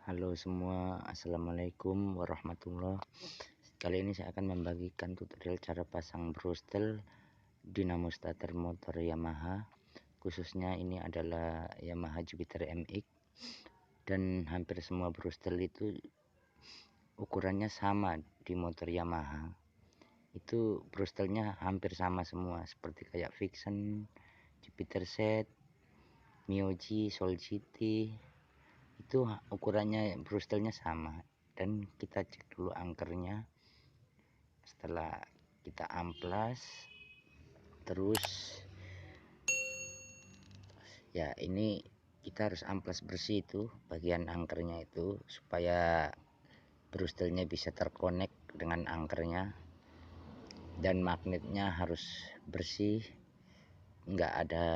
Halo semua, assalamualaikum warahmatullah. Kali ini saya akan membagikan tutorial cara pasang brustel dinamo starter motor Yamaha. Khususnya ini adalah Yamaha Jupiter MX, dan hampir semua brustel itu ukurannya sama di motor Yamaha. Itu brustelnya hampir sama semua, seperti kayak Vixen, Jupiter Set, Myoji, Soul City. Itu ukurannya brustelnya sama, dan kita cek dulu angkernya. Setelah kita amplas, terus ya ini kita harus amplas bersih itu bagian angkernya itu, supaya brustelnya bisa terkonek dengan angkernya, dan magnetnya harus bersih, nggak ada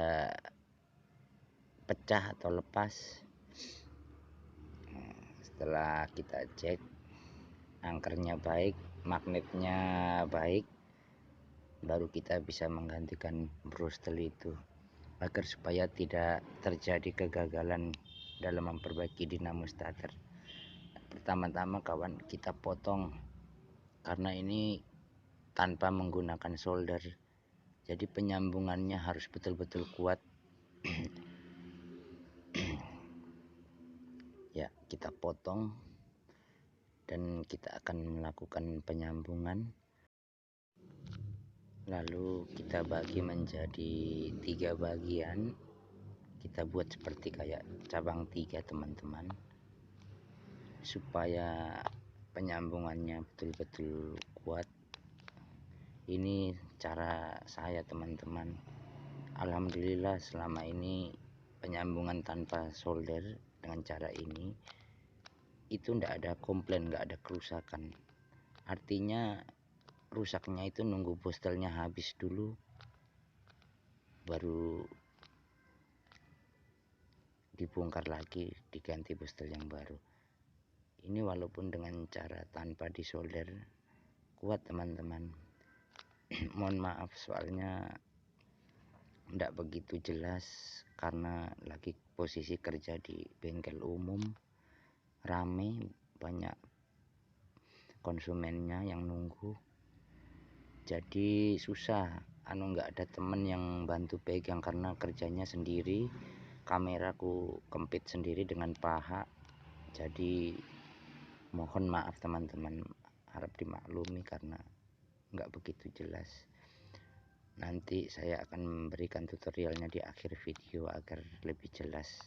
pecah atau lepas. Setelah kita cek angkernya baik, magnetnya baik, baru kita bisa menggantikan brustel itu, agar supaya tidak terjadi kegagalan dalam memperbaiki dinamo starter. Pertama-tama kawan, kita potong, karena ini tanpa menggunakan solder, jadi penyambungannya harus betul-betul kuat. Ya, kita potong dan kita akan melakukan penyambungan. Lalu kita bagi menjadi 3 bagian. Kita buat seperti kayak cabang 3 teman-teman, supaya penyambungannya betul-betul kuat. Ini cara saya teman-teman. Alhamdulillah selama ini penyambungan tanpa solder dengan cara ini itu ndak ada komplain, nggak ada kerusakan. Artinya rusaknya itu nunggu brustelnya habis dulu, baru dibongkar lagi, diganti brustel yang baru. Ini walaupun dengan cara tanpa disolder kuat teman-teman. Mohon maaf soalnya ndak begitu jelas, karena lagi posisi kerja di bengkel umum, rame, banyak konsumennya yang nunggu, jadi susah nggak ada temen yang bantu pegang, karena kerjanya sendiri, kameraku kempit sendiri dengan paha. Jadi mohon maaf teman-teman, harap dimaklumi karena nggak begitu jelas. Nanti saya akan memberikan tutorialnya di akhir video agar lebih jelas.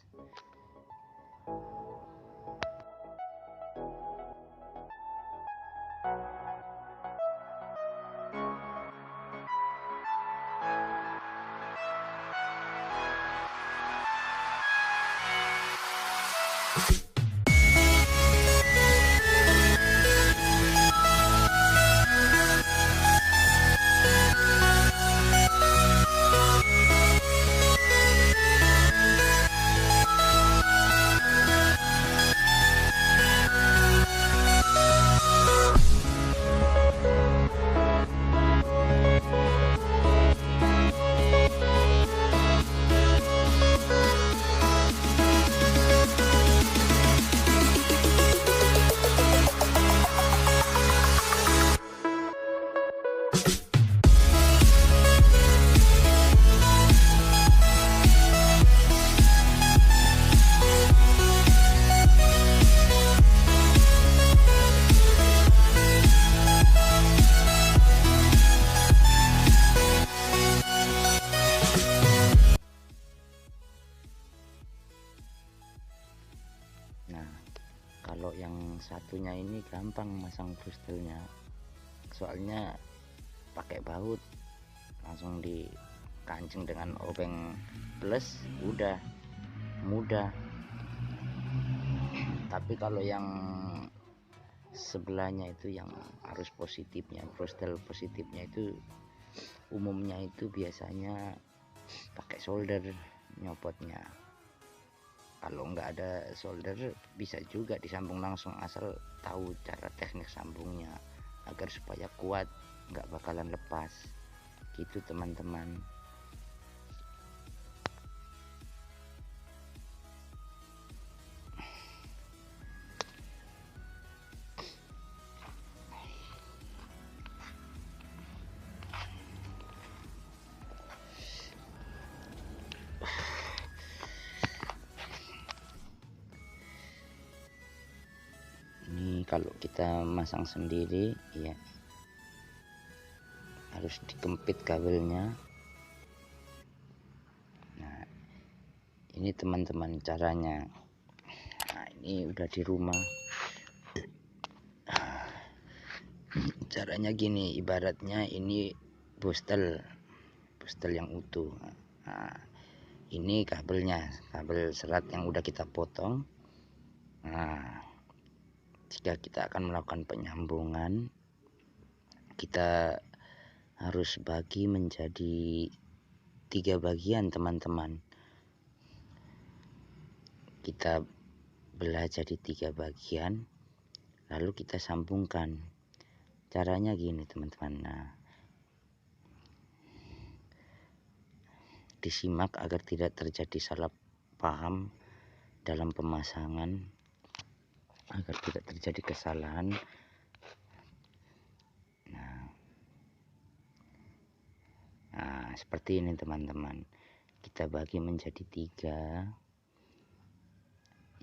Nah, kalau yang satunya ini gampang masang brustelnya, soalnya pakai baut, langsung dikancing dengan obeng plus, udah mudah. Tapi kalau yang sebelahnya itu, yang arus positifnya, brustel positifnya itu umumnya itu biasanya pakai solder nyopotnya. Kalau nggak ada solder bisa juga disambung langsung, asal tahu cara teknik sambungnya agar supaya kuat, nggak bakalan lepas gitu teman-teman. kalau kita masang sendiri ya harus dikempit kabelnya. Nah ini teman-teman caranya. Nah ini udah di rumah. Caranya gini, ibaratnya ini bostel yang utuh. Nah, ini kabelnya, kabel serat yang udah kita potong. Nah jika kita akan melakukan penyambungan, kita harus bagi menjadi 3 bagian teman-teman. Kita belah jadi 3 bagian, lalu kita sambungkan. Caranya gini teman-teman. Nah disimak agar tidak terjadi salah paham dalam pemasangan, agar tidak terjadi kesalahan. Nah seperti ini teman-teman, kita bagi menjadi 3,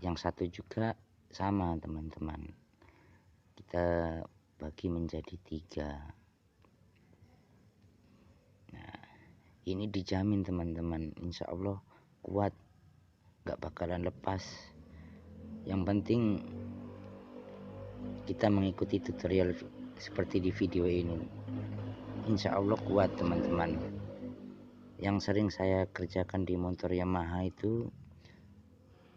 yang satu juga sama teman-teman, kita bagi menjadi 3. Nah ini dijamin teman-teman, insya Allah kuat, gak bakalan lepas. Yang penting kita mengikuti tutorial seperti di video ini, insya Allah kuat teman-teman. Yang sering saya kerjakan di motor Yamaha itu,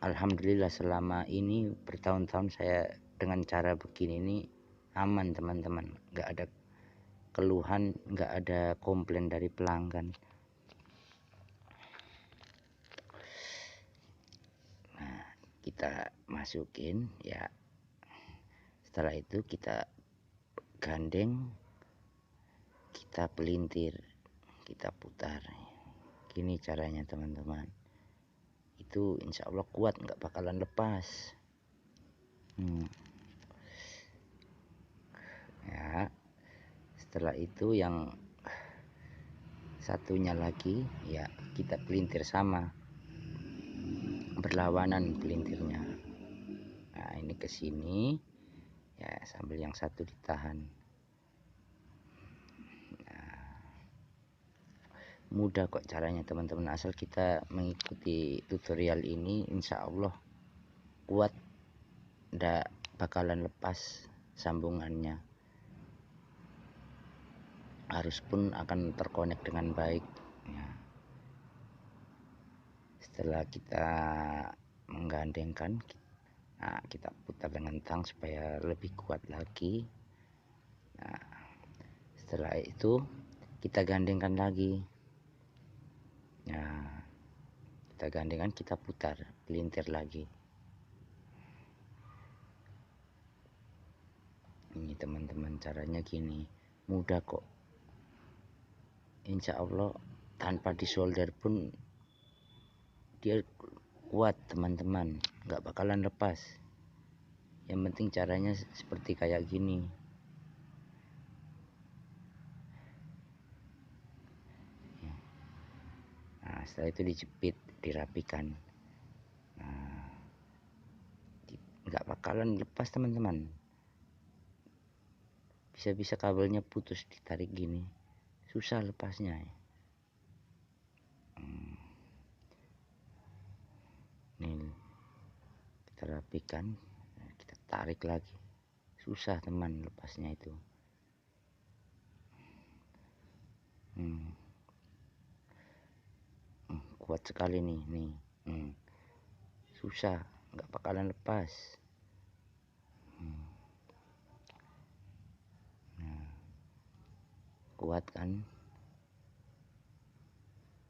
alhamdulillah selama ini bertahun-tahun saya dengan cara begini ini aman teman-teman, nggak ada keluhan, nggak ada komplain dari pelanggan. Nah kita masukin ya, setelah itu kita gandeng, kita pelintir, kita putar. Gini caranya teman-teman, itu insya Allah kuat, nggak bakalan lepas. Ya setelah itu yang satunya lagi ya kita pelintir sama, berlawanan pelintirnya. Nah ini ke sini ya sambil yang satu ditahan. Mudah kok caranya teman-teman, asal kita mengikuti tutorial ini insya Allah kuat, ndak bakalan lepas sambungannya, arus pun akan terkonek dengan baik ya. Setelah kita menggandengkan, nah, kita putar dengan tang supaya lebih kuat lagi. Nah setelah itu kita gandengkan lagi. Nah kita gandengkan, kita putar, pelintir lagi. Ini teman-teman caranya gini, mudah kok, insya Allah tanpa disolder pun dia kuat teman-teman, nggak bakalan lepas. Yang penting caranya seperti kayak gini. Nah setelah itu dijepit, dirapikan. Nah nggak bakalan lepas teman-teman, bisa-bisa kabelnya putus ditarik gini, susah lepasnya. Nih kita rapikan, kita tarik lagi, susah teman lepasnya itu. Kuat sekali nih. Susah, nggak bakalan lepas. Kuat kan,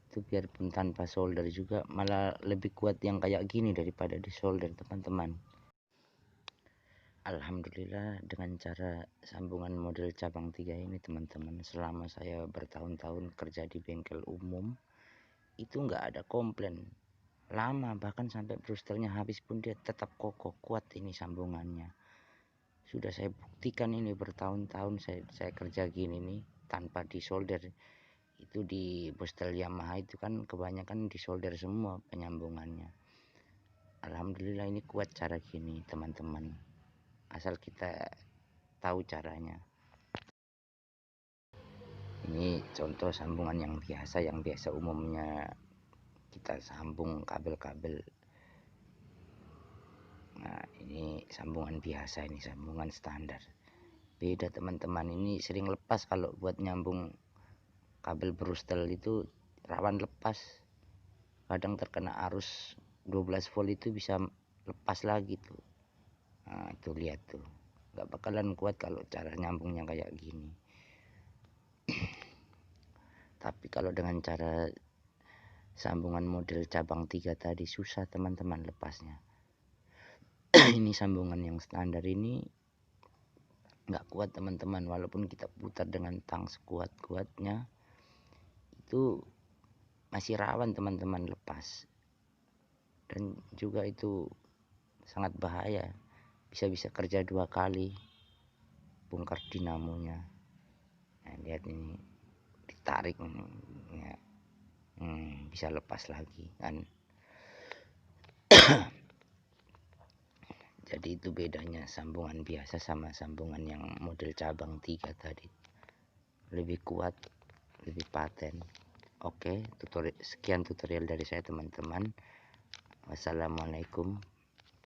itu biarpun tanpa solder juga malah lebih kuat yang kayak gini daripada di solder teman-teman. Alhamdulillah dengan cara sambungan model cabang 3 ini teman-teman, selama saya bertahun-tahun kerja di bengkel umum itu nggak ada komplain lama, bahkan sampai brusternya habis pun dia tetap kokoh kuat ini sambungannya. Sudah saya buktikan ini bertahun-tahun saya kerja gini nih tanpa disolder. Itu di bostel Yamaha itu kan kebanyakan disolder semua penyambungannya. Alhamdulillah ini kuat cara gini teman-teman, asal kita tahu caranya. Ini contoh sambungan yang biasa umumnya kita sambung kabel-kabel. Nah, ini sambungan biasa, ini sambungan standar. Beda teman-teman, ini sering lepas. Kalau buat nyambung kabel brustel itu rawan lepas, kadang terkena arus 12 volt itu bisa lepas lagi tuh. Nah, itu lihat tuh, nggak bakalan kuat kalau cara nyambungnya kayak gini. Tapi kalau dengan cara sambungan model cabang 3 tadi susah teman-teman lepasnya. Ini sambungan yang standar ini nggak kuat teman-teman, walaupun kita putar dengan tang sekuat-kuatnya itu masih rawan teman-teman lepas. Dan juga itu sangat bahaya, bisa kerja 2 kali, bongkar dinamonya. Nah, lihat ini ditarik ya. Bisa lepas lagi kan. Jadi itu bedanya sambungan biasa sama sambungan yang model cabang 3 tadi, lebih kuat, lebih paten. Oke, sekian tutorial dari saya teman-teman. Wassalamualaikum